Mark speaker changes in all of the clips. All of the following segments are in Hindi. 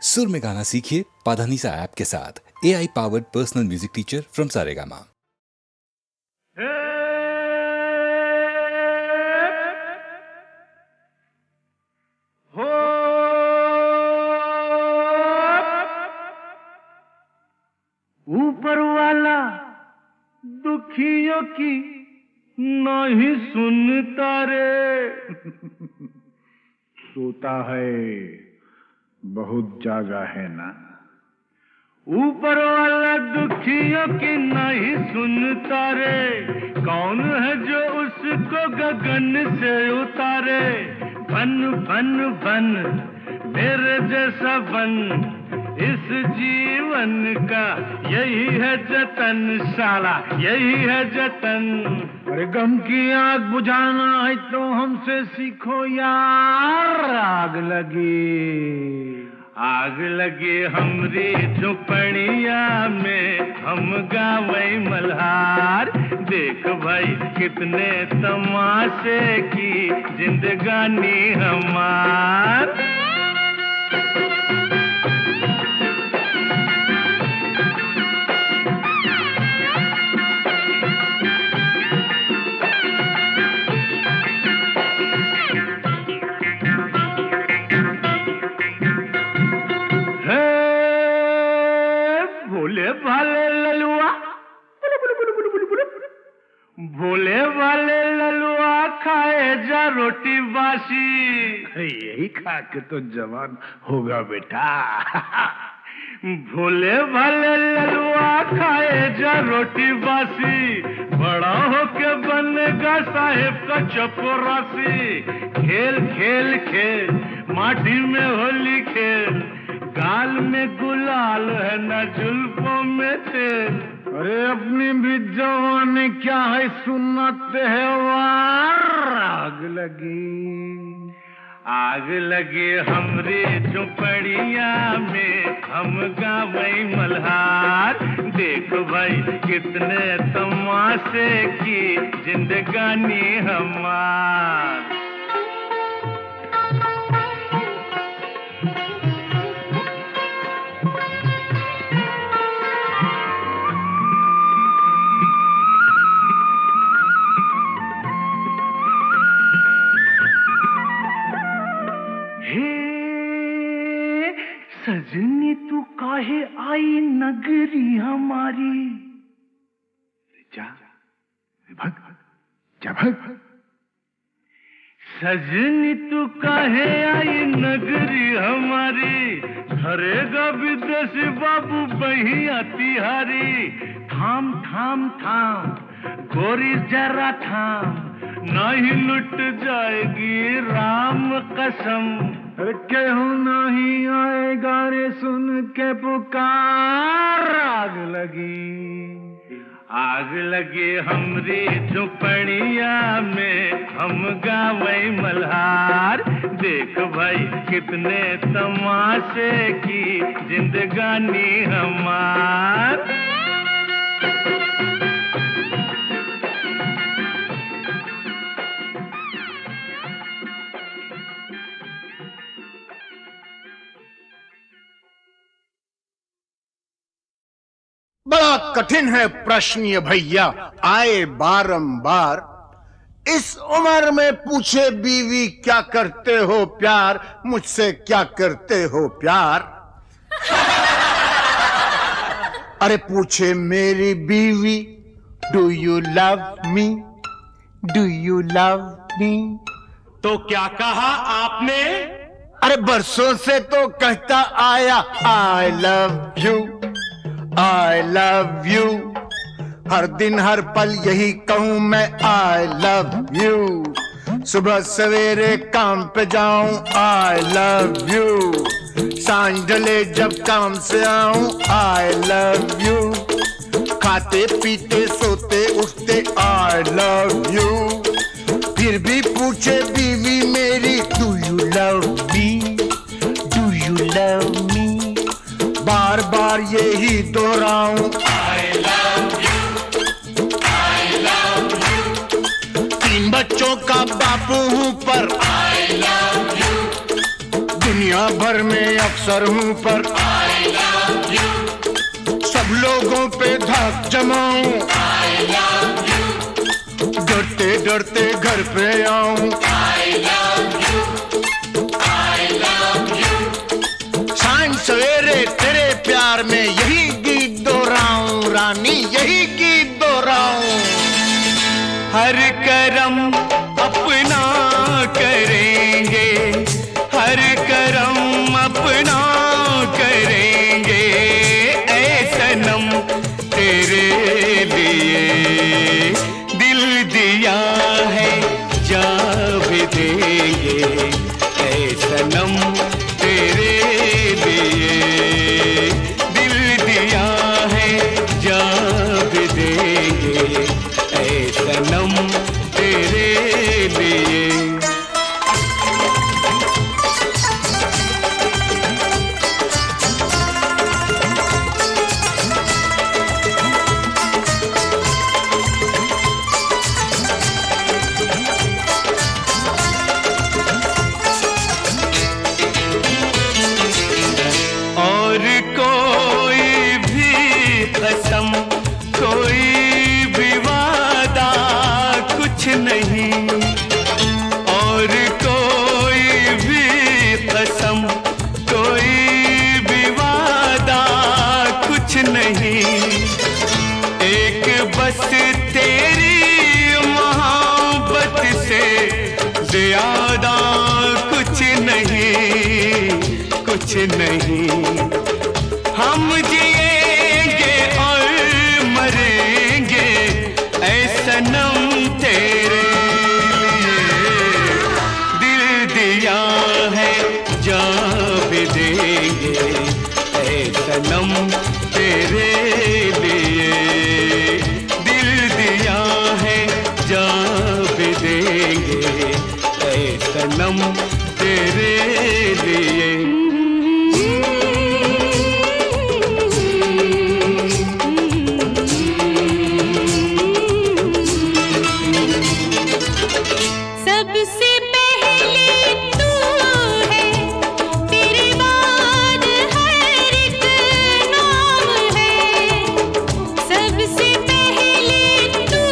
Speaker 1: सुर में गाना सीखिए पाधानीसा ऐप के साथ। AI powered personal music teacher from Saregama.
Speaker 2: ऊपर वाला दुखियों की नहीं सुनता रे। सोता है बहुत जागा है ना। ऊपर वाला दुखियों की नहीं सुनता रे। कौन है जो उसको गगन से उतारे। बन बन बन मेरे जैसा बन, इस जीवन का यही है जतन, साला यही है जतन। अरे गम की आग बुझाना है तो हमसे सीखो यार। आग लगी हमरी झुपड़िया में, हम गावे मल्हार। देख भाई कितने तमाशे की जिंदगानी हमार। भोले वाले ललुआ खाए जा रोटी बासी। यही खा के तो जवान होगा बेटा। भोले वाले ललुआ खाए जा रोटी बासी, बड़ा होके बनेगा साहेब का चपरासी। खेल खेल खेल माटी में होली खेल, गाल में गुलाल है न जुल्फों में तेल। अरे अपनी भी जवानी क्या है सुनाते हैं वार। आग लगी हमरी झुपड़िया में, हम गावे मल्हार। देख भाई कितने तमाशे की जिंदगानी हमार। सजनी तू काहे आई नगरी हमारी। जा भग। सजनी तू काहे आई नगरी हमारी। धरेगा विदेशी बाबू बहिया तिहारी। थाम थाम थाम गोरी जरा थाम, नहीं लुट जाएगी राम कसम। केहू नहीं आएगा रे सुन के पुकार। आग लगी हमरी झुपड़िया में, हम गावे मल्हार। देख भाई कितने तमाशे की जिंदगानी हमार।
Speaker 3: बड़ा कठिन है प्रश्न ये भैया, आए बारंबार। इस उम्र में पूछे बीवी क्या करते हो प्यार, मुझसे क्या करते हो प्यार। अरे पूछे मेरी बीवी do you love me, do you love me.
Speaker 4: तो क्या कहा आपने?
Speaker 3: अरे बरसों से तो कहता आया I love you, I love you। हर दिन हर पल यही कहूं मैं I love you। सुबह सवेरे काम पे जाऊं I love you। सांझ ढले जब काम से आऊं I love you। खाते पीते सोते उठते I love you। फिर भी पूछे बीवी मेरी do you love me, do you love me। बार बार यही दोहराऊं I love you, I love you। 3 बच्चों का बापू हूं पर I love you। दुनिया भर में अक्सर हूँ पर
Speaker 5: I love you,
Speaker 3: सब लोगों पे धाक जमाऊं,
Speaker 5: I love you,
Speaker 3: डरते डरते घर पे आऊं,
Speaker 5: I love you, I love you.
Speaker 3: सांझ सवेरे तेरे प्यार में यही गीत दोहराऊं, रानी यही गीत दोहराऊं।
Speaker 2: हर करम अपना करेंगे, हर करम अपना करेंगे, ऐ सनम तेरे लिए दिल दिया है जा भी देंगे, ऐ सनम तेरे लिए दिल दिया है जा भी देंगे, ऐ सनम तेरे लिए। और कोई भी कसम, कोई भी वादा कुछ नहीं, और कोई भी कसम, कोई भी वादा कुछ नहीं, एक बस तेरी मोहब्बत से ज्यादा कुछ नहीं, कुछ नहीं। हम जिएंगे और मरेंगे ऐ सनम तेरे लिए, दिल दिया है जा भी देंगे, ऐ सनम तेरे लिए, दिल दिया है जा भी देंगे, ऐ सनम तेरे लिए।
Speaker 6: सबसे पहले तू है, तेरे बाद हर एक नाम है। सबसे पहले तू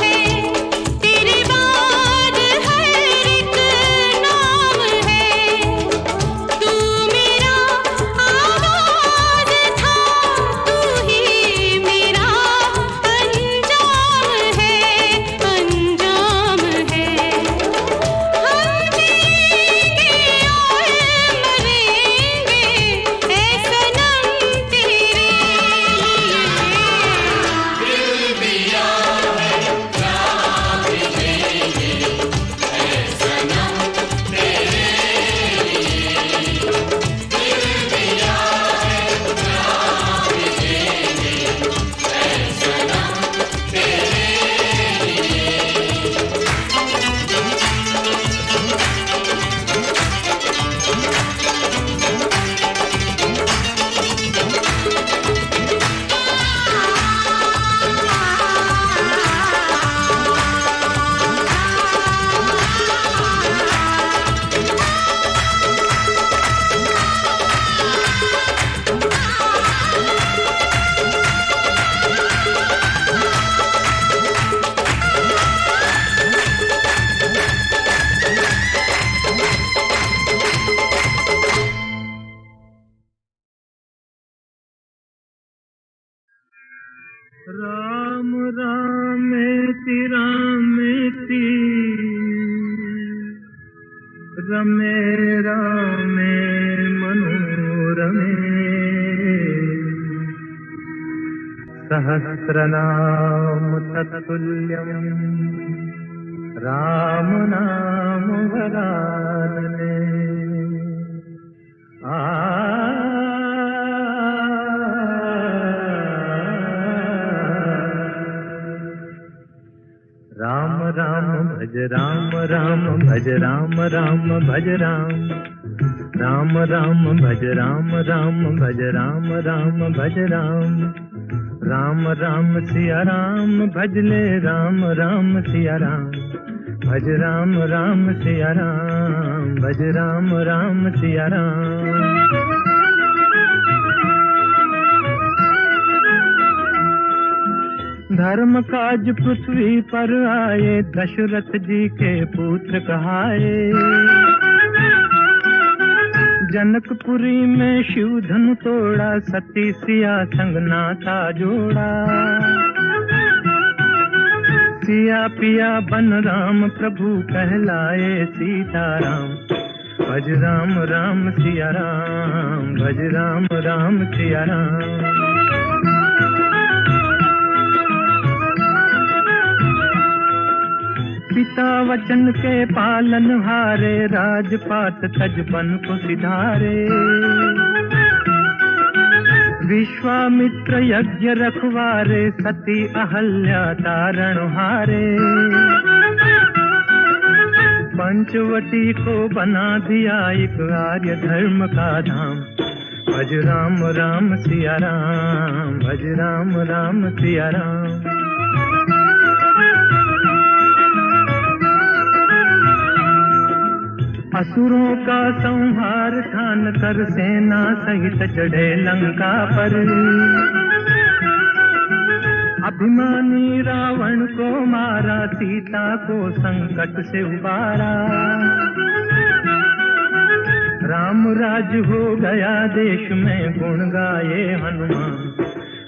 Speaker 6: है, तेरे बाद हर एक नाम है। तू मेरा आगाज़ था, तू ही मेरा अंजाम है, अंजाम है। हम जिएंगे और मरेंगे ऐ सनम तेरे लिए, दिल दिया है जा भी देंगे, ऐ सनम तेरे लिए, दिल दिया है जा भी देंगे, ऐ सनम तेरे लिए।
Speaker 2: राम रामेति रामेति रमे रामे मनोरमे सहस्रनाम तत्तुल्यं राम नाम वरानने। राम राम भज राम राम भज राम राम भज राम, राम राम भज राम राम भज राम राम भज राम, राम राम सिया राम भज ले राम राम सिया राम, भज राम राम सिया राम।
Speaker 7: भज राम राम सिया राम। धर्म काज पृथ्वी पर आए, दशरथ जी के पुत्र कहाए। जनकपुरी में शिव धनु तोड़ा, सती सिया संग नाता जोड़ा। सिया पिया बन राम प्रभु कहलाए सीताराम। भज राम राम सिया राम, भज राम राम सिया राम। पिता वचन के पालन हारे, राजपाट तजबन को सिधारे। विश्वामित्र यज्ञ रखवारे, सती अहल्या तारण हारे। पंचवटी को बना दिया एक आर्य धर्म का धाम। भज राम राम सिया राम, भज राम राम सिया राम। असुरों का संहार ठान कर सेना सहित चढ़े लंका पर। अभिमानी रावण को मारा, सीता को संकट से उबारा। राम राज हो गया देश में, गुण गाए हनुमान।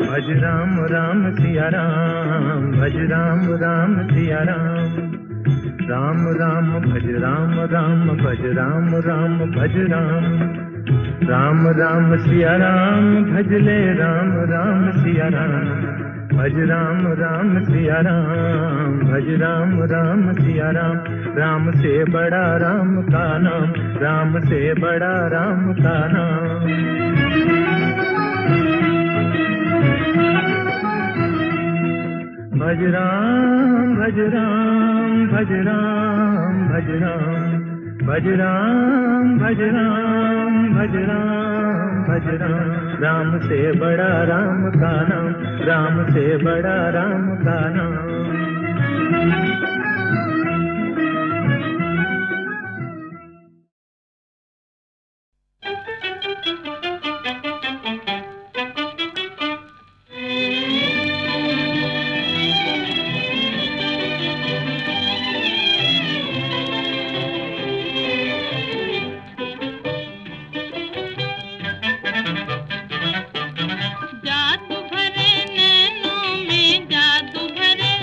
Speaker 7: भज राम राम सिया राम, भज राम राम सिया राम। राम राम भज राम राम, भज राम राम भज राम। राम राम सिया राम, भज ले राम राम सिया राम। भज राम राम सिया राम, भज राम राम सिया राम। राम से बड़ा राम का नाम, राम से बड़ा राम का नाम। भज राम भज राम, भज राम भज राम। भज राम भज राम, भज राम भज राम। राम से बड़ा राम का नाम, राम से बड़ा राम का नाम।
Speaker 6: जादू भरे नैनों में, जादू भरे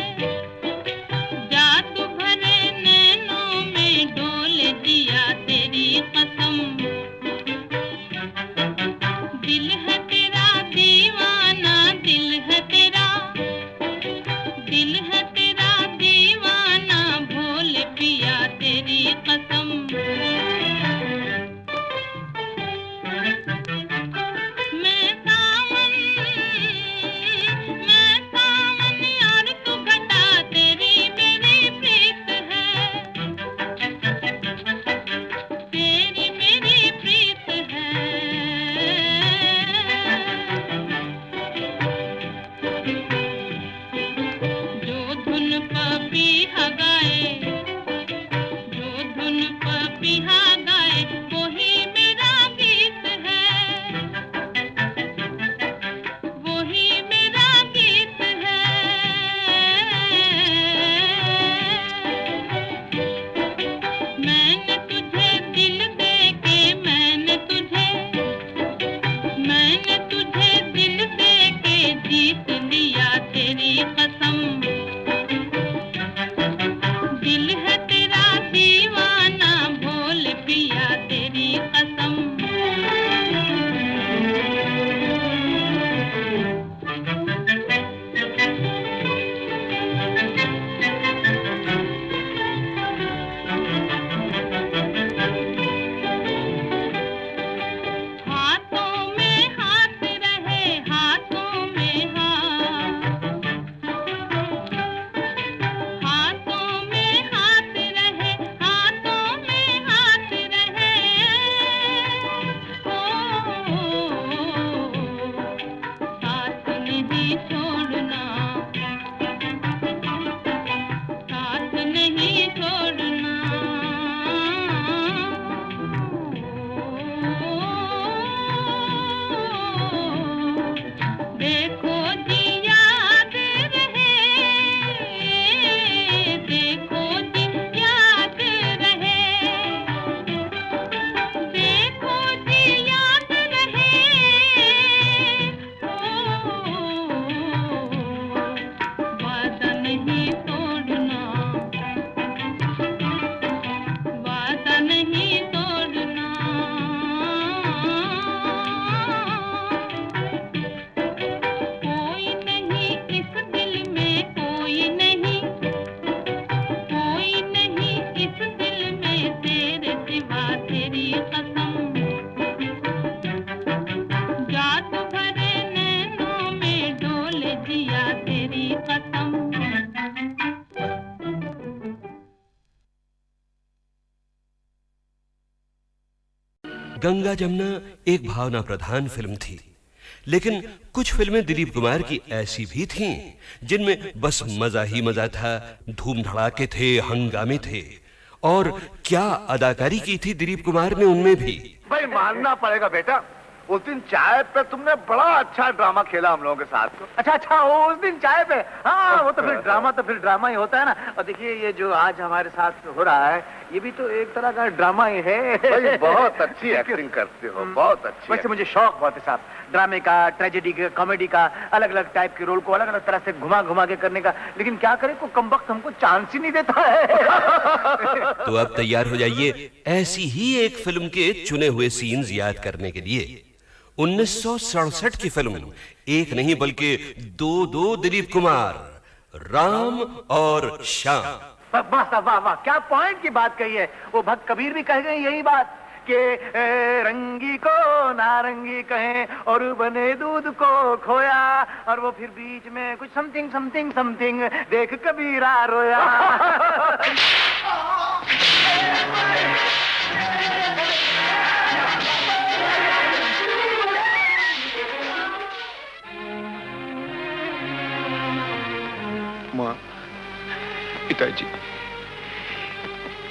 Speaker 8: गंगा जमुना एक भावना प्रधान फिल्म थी, लेकिन कुछ फिल्में दिलीप कुमार की ऐसी भी थीं जिनमें बस मजा ही मजा था, धूम धड़ाके थे, हंगामे थे। और क्या अदाकारी की थी दिलीप कुमार ने उनमें भी।
Speaker 3: भाई मानना पड़ेगा बेटा, उस दिन चाय पे तुमने बड़ा अच्छा ड्रामा खेला हम लोगों के साथ।
Speaker 9: अच्छा उस दिन चाय पे, हाँ वो तो फिर ड्रामा ही होता है ना। और देखिए ये जो आज हमारे साथ हो रहा है ये भी तो एक तरह का ड्रामा ही है।
Speaker 3: भाई बहुत अच्छी एक्टिंग करते हो, बहुत अच्छी।
Speaker 9: वैसे मुझे शौक बहुत है साहब ड्रामे का, ट्रेजेडी का, कॉमेडी का, अलग अलग टाइप के रोल को अलग अलग तरह से घुमा घुमा के करने का। लेकिन क्या करें, को कमबख्त हमको चांस ही नहीं देता है।
Speaker 8: तो अब तैयार हो जाइए ऐसी ही एक फिल्म के चुने हुए सीन्स याद करने के लिए। 1967 की फिल्म, एक नहीं बल्कि दो दिलीप कुमार, राम और श्याम।
Speaker 9: वाह वाह वाह, क्या पॉइंट की बात कही है। वो भक्त कबीर भी कह गए यही बात कि रंगी को नारंगी कहें और बने दूध को खोया, और वो फिर बीच में कुछ समथिंग समथिंग समथिंग देख कबीरा रोया।
Speaker 10: माँ, पिताजी,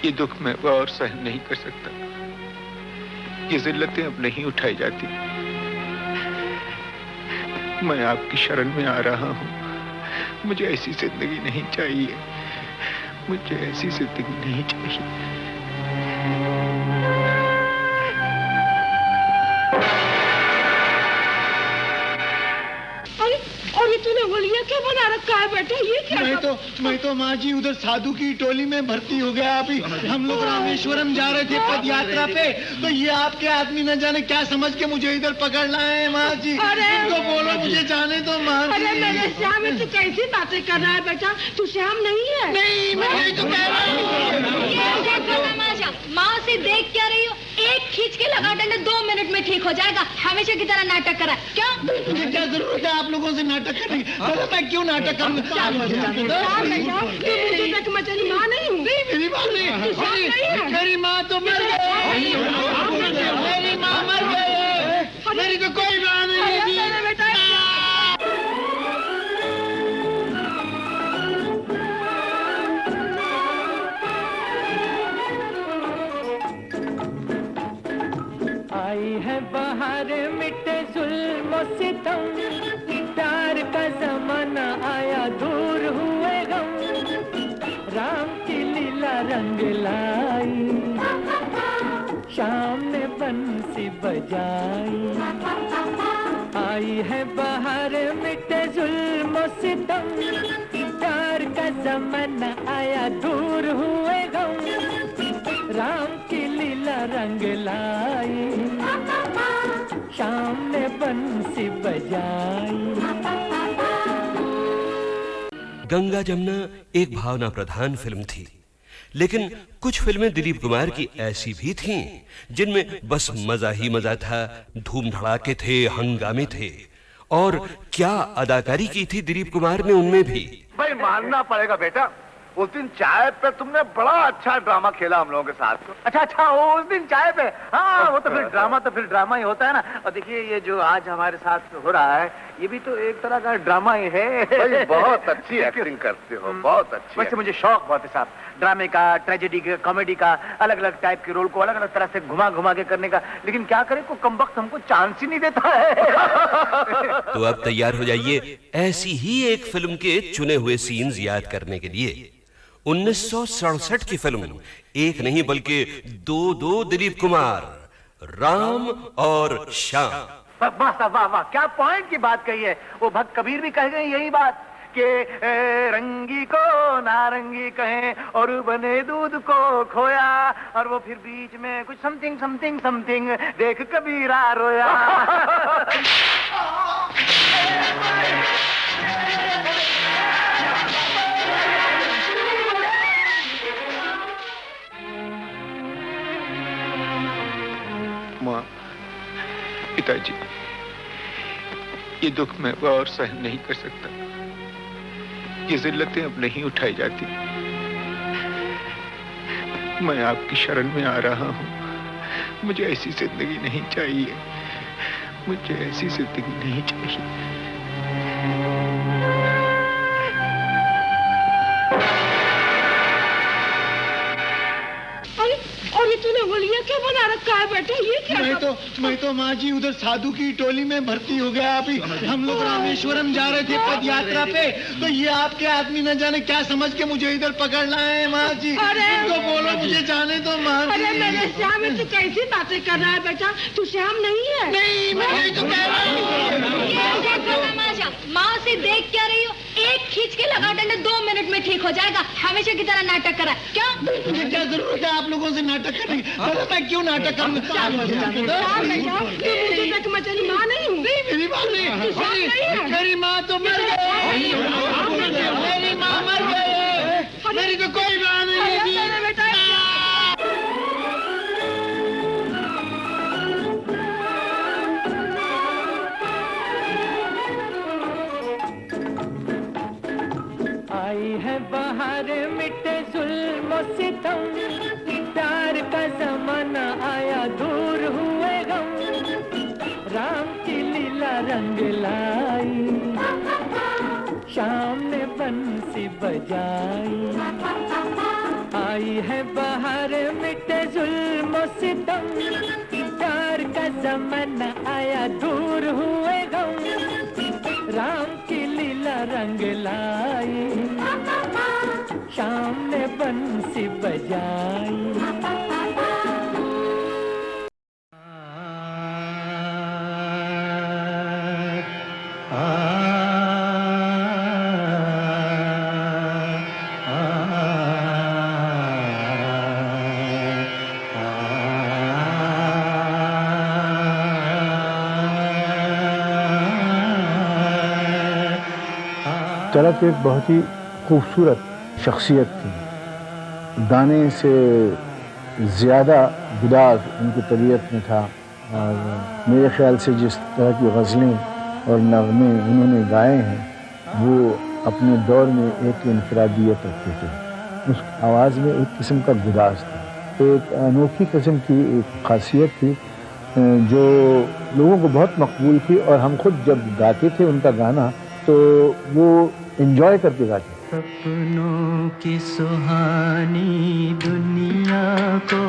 Speaker 10: ये दुख मैं और सहन नहीं कर सकता। ये जिल्लतें अब नहीं उठाई जाती। मैं आपकी शरण में आ रहा हूँ। मुझे ऐसी जिंदगी नहीं चाहिए, मुझे ऐसी जिंदगी नहीं चाहिए।
Speaker 6: और ये तूने होलिया क्या बना रखा है बेटा, ये क्या?
Speaker 3: मैं तो माँ जी उधर साधु की टोली में भर्ती हो गया। अभी हम लोग रामेश्वरम जा रहे थे पद यात्रा पे, तो ये आपके आदमी न जाने क्या समझ के मुझे इधर पकड़ लाए हैं माँ जी। इनको बोलो मुझे जाने दो माँ जी।
Speaker 6: अरे मेरे श्याम, तू कैसी बातें कर रहा है बेटा? तू श्याम नहीं है।
Speaker 3: नहीं, मैं तो कह रहा हूँ।
Speaker 6: माँ से देख क्या रही हो? एक खींच के लगा डंडा 2 मिनट में ठीक हो जाएगा। हमेशा की तरह नाटक करा क्या?
Speaker 3: मुझे क्या जरूरत है आप लोगों से नाटक करने की? मैं क्यों नाटक करूंगा?
Speaker 6: मचली माँ नहीं हूँ।
Speaker 3: मेरी माँ नहीं, मेरी माँ तो मर गई। मेरी माँ मर गई, मेरी तो कोई माँ नहीं है।
Speaker 7: आई है बाहर मिटे जुल्म सितम, प्यार का जमाना आया दूर हुए गम, राम की लीला रंग लाई, शाम ने बंसी बजाई। आई है बाहर मिटे जुल्म सितम, प्यार का जमाना आया दूर हुए गम, राम की लीला रंग लाई, शाम ने बंसी बजाई।
Speaker 8: गंगा जमुना एक भावना प्रधान फिल्म थी, लेकिन कुछ फिल्में दिलीप कुमार की ऐसी भी थीं जिनमें बस मजा ही मजा था, धूम धड़ाके थे, हंगामे थे। और क्या अदाकारी की थी दिलीप कुमार ने उनमें भी।
Speaker 3: भाई मानना पड़ेगा बेटा, उस दिन चाय पे तुमने बड़ा अच्छा ड्रामा खेला हम लोगों के साथ।
Speaker 9: अच्छा उस दिन चाय पे, हाँ वो तो फिर ड्रामा ही होता है ना। और देखिए ये जो आज हमारे साथ हो रहा है ये भी तो एक तरह का ड्रामा ही है।
Speaker 3: भाई बहुत अच्छी एक्टिंग करते हो, बहुत अच्छी।
Speaker 9: वैसे मुझे शौक बहुत है साहब ड्रामे का, ट्रेजेडी का, कॉमेडी का, अलग अलग टाइप के रोल को अलग अलग तरह से घुमा घुमा के करने का। लेकिन क्या करें, को कमबख्त हमको चांस ही नहीं देता है।
Speaker 8: तो अब तैयार हो जाइए ऐसी ही एक फिल्म के चुने हुए सीन्स याद करने के लिए। 1967 की फिल्म, एक नहीं बल्कि दो दिलीप कुमार, राम और श्याम।
Speaker 9: वाह वाह, क्या पॉइंट की बात कही है। वो भक्त कबीर भी कह गए यही बात कि रंगी को नारंगी कहें और बने दूध को खोया, और वो फिर बीच में कुछ समथिंग समथिंग समथिंग देख कबीरा रोया।
Speaker 10: माँ, पिताजी, ये दुख मैं और सहन नहीं कर सकता। ये जिल्लतें अब नहीं उठाई जाती। मैं आपकी शरण में आ रहा हूँ। मुझे ऐसी जिंदगी नहीं चाहिए, मुझे ऐसी जिंदगी नहीं चाहिए।
Speaker 6: और ये तूने होलिया क्या बना रखा है बेटा? ये क्या?
Speaker 3: मैं तो माँ जी उधर साधु की टोली में भर्ती हो गया। अभी हम लोग रामेश्वरम जा रहे थे पद यात्रा पे, तो ये आपके आदमी न जाने क्या समझ के मुझे इधर पकड़ना है माँ जी। तो बोलो मुझे जाने दो माँ जी।
Speaker 6: अरे मेरे श्याम, तू कैसी बातें कर रहा है बेटा? तू श्याम नहीं है।
Speaker 3: नहीं, मैं तो कह रहा हूँ।
Speaker 6: माँ से देख क्या रही हो? एक खींच के लगा डंडे 2 मिनट में ठीक हो जाएगा। हमेशा की तरह नाटक करा क्या?
Speaker 3: मुझे क्या जरूरत है आप लोगों से नाटक करने की? मैं क्यों नाटक करूँ?
Speaker 6: मचली माँ नहीं हूँ।
Speaker 3: मेरी माँ नहीं, मेरी माँ तो मर गई। मेरी माँ मर गई, मेरी तो कोई माँ नहीं है बेटा।
Speaker 7: आई है बाहर मिटे जुल्म सितम, प्यार का जमाना आया दूर हुए गम, राम की लीला रंग लाई, शाम ने बंसी बजाई। आई है बाहर मिटे जुल्म सितम, प्यार का जमाना आया दूर हुए गम, राम की लीला रंग लाई, शाम ने बंसी बजाई।
Speaker 11: चरक एक बहुत ही खूबसूरत शख्सियत थी। गाने से ज़्यादा गुदार उनकी तबीयत में था, और मेरे ख्याल से जिस तरह की गज़लें और नग़्मे उन्होंने गाए हैं वो अपने दौर में एक इनफरादियत रखते थे। उस आवाज़ में एक किस्म का गुदार था, एक अनोखी किस्म की एक खासियत थी जो लोगों को बहुत मकबूल थी। और हम खुद जब गाते थे उनका गाना तो वो एंजॉय करके गाते।
Speaker 7: सपनों की सुहानी दुनिया को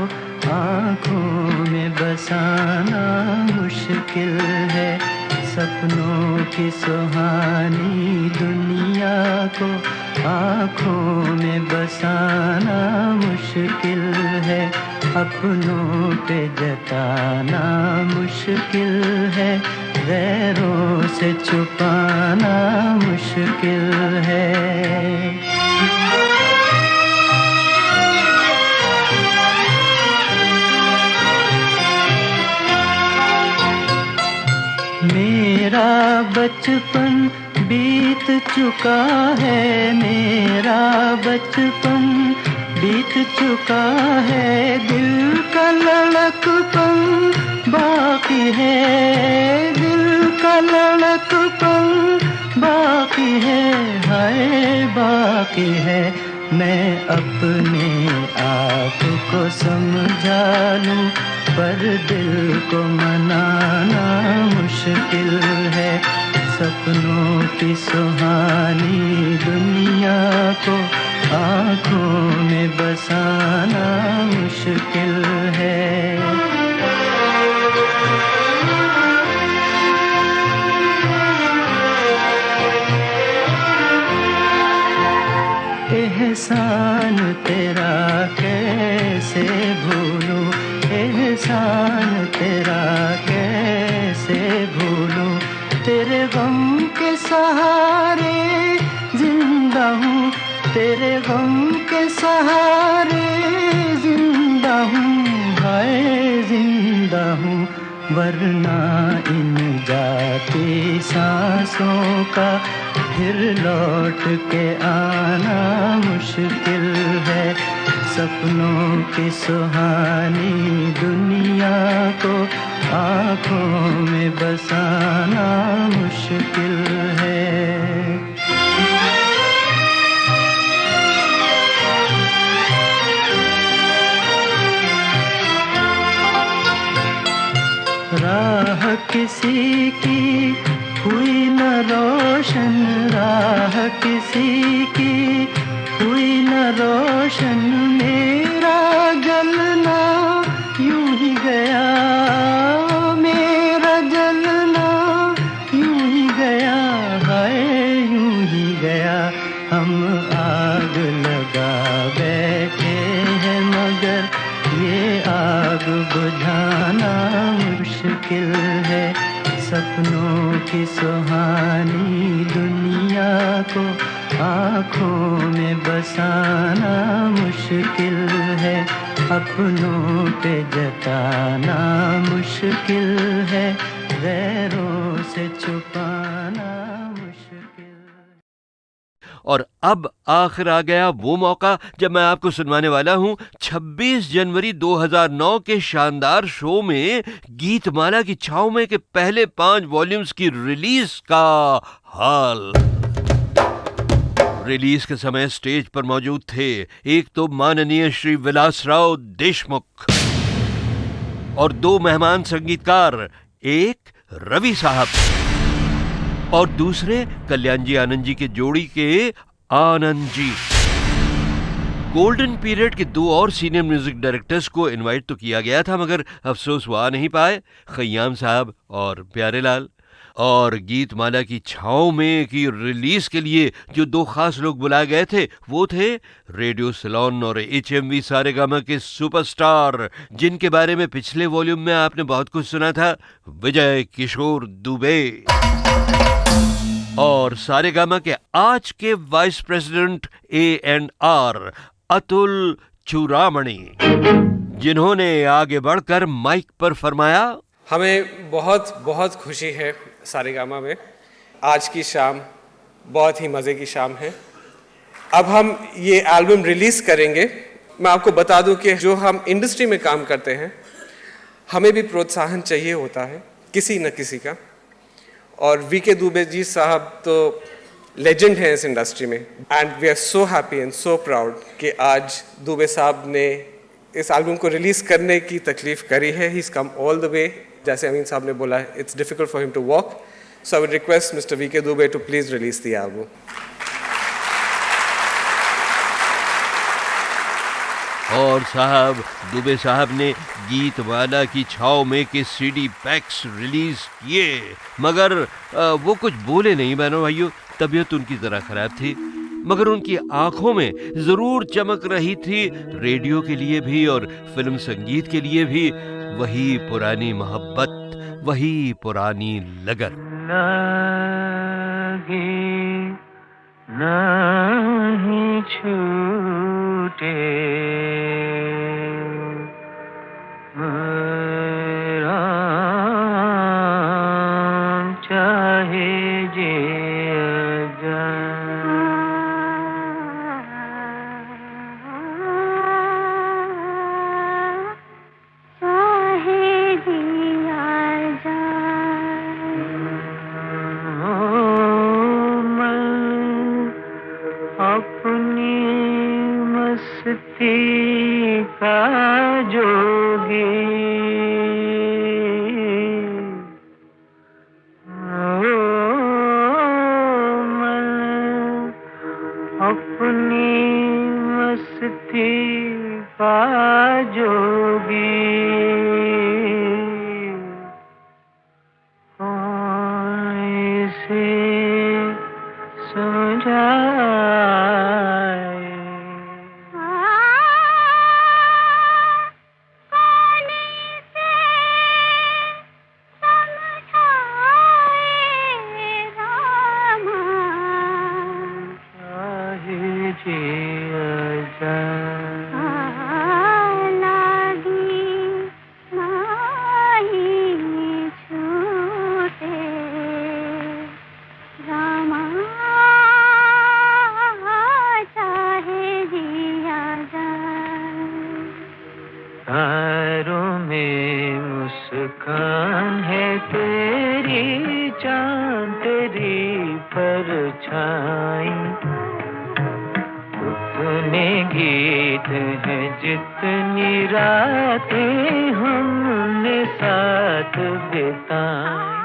Speaker 7: आँखों में बसाना मुश्किल है, सपनों की सुहानी दुनिया को आँखों में बसाना मुश्किल है, अपनों पे जताना मुश्किल है, गैरों से छुपाना मुश्किल है। मेरा बचपन बीत चुका है, मेरा बचपन बीत चुका है, दिल का लड़कपन बाकी है, दिल का लड़कपन बाकी है, हाय बाकी है। मैं अपने आप को समझा लूं पर दिल को मनाना मुश्किल है, सपनों की सुहानी दुनिया को आँखों में बसाना मुश्किल है। एहसान तेरा कैसे भूलूं, एहसान तेरा कैसे भूलूं, तेरे गम के सहारे जिंदा हूँ, तेरे गम के सहारे जिंदा हूँ, हाय जिंदा हूँ, वरना इन जाती सांसों का फिर लौट के आना मुश्किल है, सपनों की सुहानी दुनिया को आँखों में बसाना मुश्किल है। की, हुई न रोशन राह किसी की, हुई न रोशन मेरा जलना यूं ही गया, मेरा जलना यूं ही गया, हाय यूं ही गया। हम आग लगा बैठे हैं मगर ये आग बुझाना मुश्किल है। सपनों की सुहानी दुनिया को आँखों में बसाना मुश्किल है, अपनों पे जताना मुश्किल है, गैरों से छुपाना मुश्किल।
Speaker 8: और अब आखिर आ गया वो मौका जब मैं आपको सुनवाने वाला हूं 26 जनवरी 2009 के शानदार शो में गीतमाला की छाव में के पहले 5 वॉल्यूम्स की रिलीज का हाल। रिलीज के समय स्टेज पर मौजूद थे एक तो माननीय श्री विलासराव देशमुख और 2 मेहमान संगीतकार, एक रवि साहब और दूसरे कल्याण जी आनंद जी के जोड़ी के आनंद जी। गोल्डन पीरियड के 2 और सीनियर म्यूजिक डायरेक्टर्स को इनवाइट तो किया गया था मगर अफसोस वो आ नहीं पाए, खय्याम साहब और प्यारेलाल। और गीतमाला की छाव में की रिलीज के लिए जो 2 खास लोग बुलाए गए थे वो थे रेडियो सिलोन और HMV सारेगामा के सुपरस्टार, जिनके बारे में पिछले वॉल्यूम में आपने बहुत कुछ सुना था, विजय किशोर दुबे। और सारेगामा के आज के वाइस प्रेसिडेंट A&R अतुल चूड़ामणि, जिन्होंने आगे बढ़कर माइक पर फरमाया,
Speaker 12: हमें बहुत बहुत खुशी है सारेगामा में। आज की शाम बहुत ही मज़े की शाम है। अब हम ये एल्बम रिलीज़ करेंगे। मैं आपको बता दूं कि जो हम इंडस्ट्री में काम करते हैं हमें भी प्रोत्साहन चाहिए होता है किसी न किसी का, और वीके दुबे जी साहब तो लेजेंड हैं इस इंडस्ट्री में। And we are so happy and so proud कि आज दुबे साहब ने इस एल्बम को रिलीज़ करने की तकलीफ़ करी है। He is come all the way. जैसे अमीन साहब ने बोला, it's difficult for him to walk, so I would request Mr VK Dubey to please release the album.
Speaker 8: और साहब दुबे साहब ने गीतमाला की छाव में के CD पैक्स रिलीज किए, मगर वो कुछ बोले नहीं बहनों भाइयों, तबीयत उनकी ज़रा खराब थी, मगर उनकी आंखों में जरूर चमक रही थी रेडियो के लिए भी और फिल्म संगीत के लिए भी वही पुरानी मोहब्बत, वही पुरानी लगन।
Speaker 7: नहीं छूटे राम चाहे जे का जोगी मन अपनी मस्ती का जोगी, कौन इसे समझाए। तारों में मुस्कान है तेरी, चांद तेरी परछाई, उतने गीत हैं जितनी रातें हमने साथ बिताई।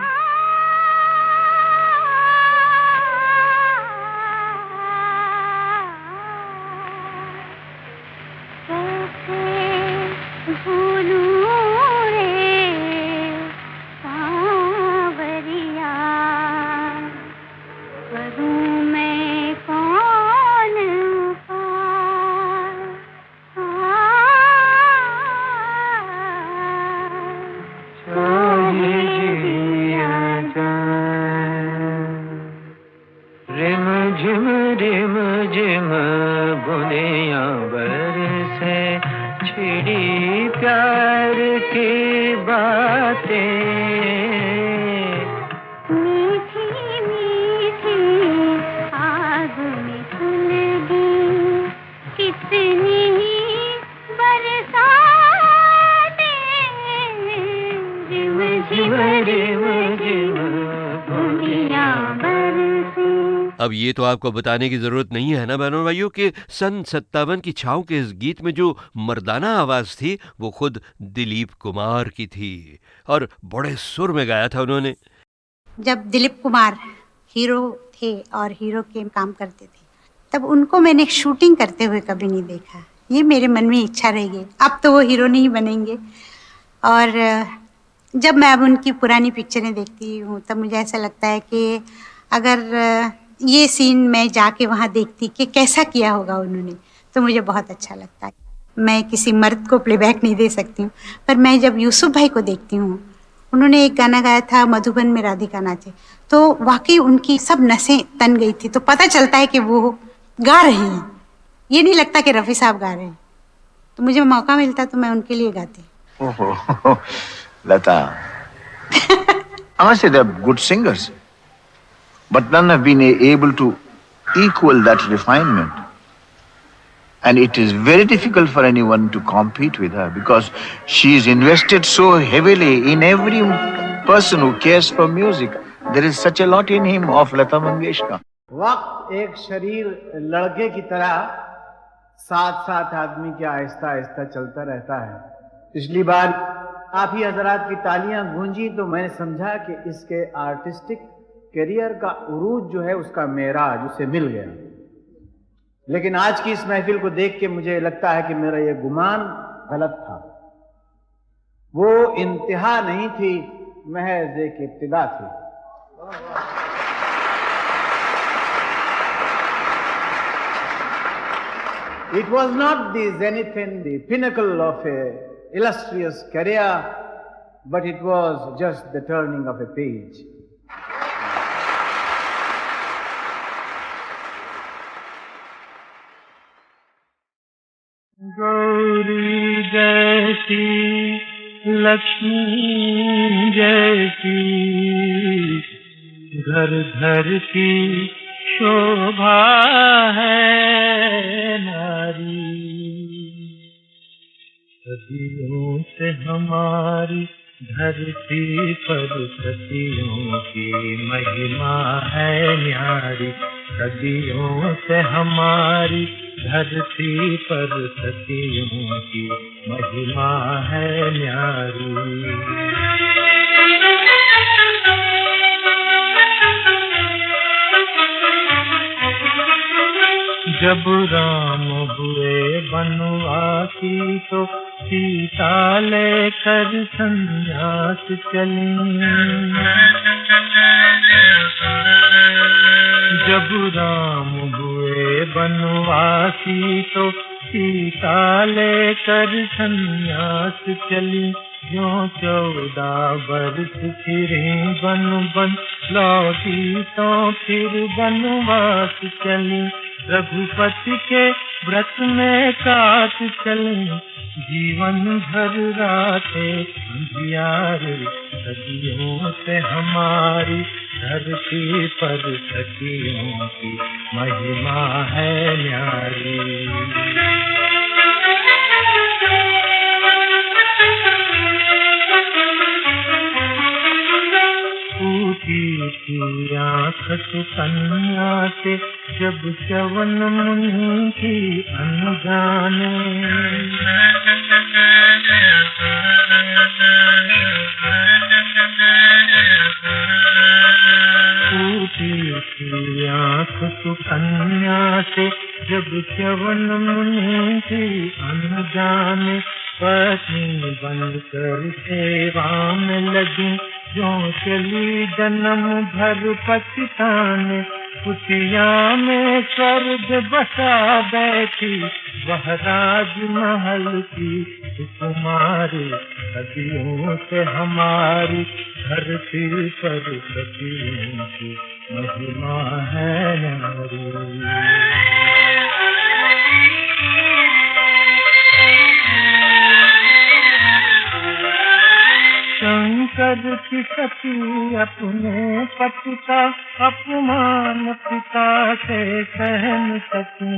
Speaker 8: अब ये तो आपको बताने की जरूरत नहीं है ना बहनों भाइयों कि सन 57 की छाँव के इस गीत में जो मर्दाना आवाज थी वो खुद दिलीप कुमार की थी और बड़े सुर में गाया था उन्होंने।
Speaker 13: जब दिलीप कुमार हीरो थे और हीरो के काम करते थे तब उनको मैंने शूटिंग करते हुए कभी नहीं देखा। ये मेरे मन में इच्छा रहेगी। अब तो वो हीरो नहीं बनेंगे और जब मैं अब उनकी पुरानी पिक्चरें देखती हूँ तब मुझे ऐसा लगता है कि अगर ये सीन मैं जाके वहाँ देखती कि कैसा किया होगा उन्होंने तो मुझे बहुत अच्छा लगता है। मैं किसी मर्द को प्लेबैक नहीं दे सकती हूँ पर मैं जब यूसुफ भाई को देखती हूँ, उन्होंने एक गाना गाया था मधुबन में राधिका नाचे, तो वाकई उनकी सब नसें तन गई थी। तो पता चलता है कि वो गा रहे हैं, ये नहीं लगता कि रफ़ी साहब गा रहे हैं। तो मुझे मौका मिलता तो मैं उनके लिए गाती।
Speaker 3: ओहो, लता, I must say they're good singers, but none have been able to equal that refinement. And it is very difficult for anyone to compete with her because she is invested so heavily in every person who cares for music. There is such a lot in him of Lata Mangeshkar.
Speaker 11: वक्त एक शरीर लड़के की तरह साथ साथ आदमी के आहिस्ता आहिस्ता चलता रहता है। पिछली बार आप ही हजरात की तालियां गूंजी तो मैंने समझा कि इसके आर्टिस्टिक करियर का उरूज जो है उसका मेराज उसे मिल गया। लेकिन आज की इस महफिल को देख के मुझे लगता है कि मेरा ये गुमान गलत था। वो इंतहा नहीं थी, महज एक इब्तिदा थी। It was not the zenith and the pinnacle of a illustrious career, but it was just the turning of a page.
Speaker 7: Gauri जैसी लक्ष्मी जैसी घर घर की शोभा है नारी, सदियों से हमारी धरती पर सतियों की महिमा है न्यारी, सदियों से हमारी धरती पर सतियों की महिमा है न्यारी। जब राम हुए बनवासी तो सीता लेकर संन्यास चली, जब राम हुए बनवासी तो सीता लेकर संन्यास चली, जो 14 वर्ष फिरी बन बन लौटी तो फिर बनवास चली, रघुपति के व्रत में काट चली, जीवन भर रातें अंधियारे, सदियों से हमारी धरती पर सतियों की महिमा है न्यारी। टूटी थी आँख सुकन्या से जब च्यवन मुनि की अनजाने, टूटी थी आँख सुकन्या से जब च्यवन मुनि की अनजाने, पत्नी बनकर सेवा में लगी, जो चली जन्म भर पछताने, कुटिया में स्वर्ग बसा बैठी, वह राजमहल की कुमारी, सदियों से हमारी धरती पर सतियों की महिमा है नारी। शंकर की सती अपने पति का अपमान पिता से सह न सकी,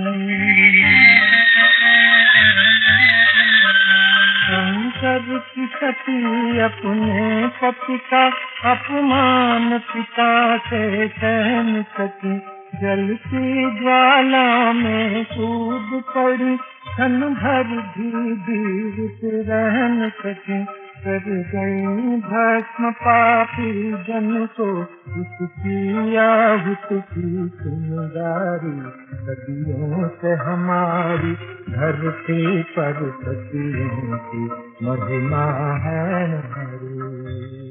Speaker 7: शंकर की सती अपने पति का अपमान पिता से सह न सकी, जलती ज्वाला में कूद पड़ी, क्षण भर भी जीवित रह न सके, कर गई भस्म पापी जन को, उसकी आहुत की चिंगारी, सदियों से हमारी धरती पर सदियों की महिमा है नारी।